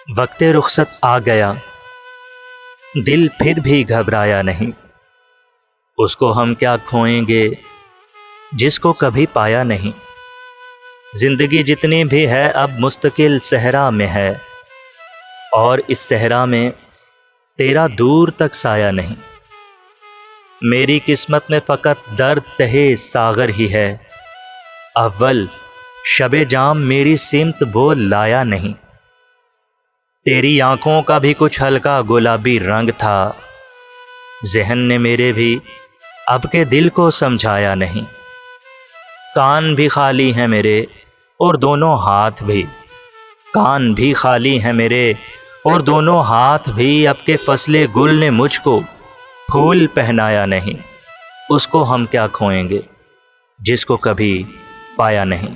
وقت رخصت آ گیا، دل پھر بھی گھبرایا نہیں۔ اس کو ہم کیا کھوئیں گے جس کو کبھی پایا نہیں۔ زندگی جتنی بھی ہے اب مستقل صحرا میں ہے، اور اس صحرا میں تیرا دور تک سایہ نہیں۔ میری قسمت میں فقط درد تہے ساغر ہی ہے، اول شب جام میری سمت وہ لایا نہیں۔ تیری آنکھوں کا بھی کچھ ہلکا گلابی رنگ تھا، ذہن نے میرے بھی اب کے دل کو سمجھایا نہیں۔ کان بھی خالی ہیں میرے اور دونوں ہاتھ بھی، کان بھی خالی ہیں میرے اور دونوں ہاتھ بھی، اب کے فصل گل نے مجھ کو پھول پہنایا نہیں۔ اس کو ہم کیا کھوئیں گے جس کو کبھی پایا نہیں۔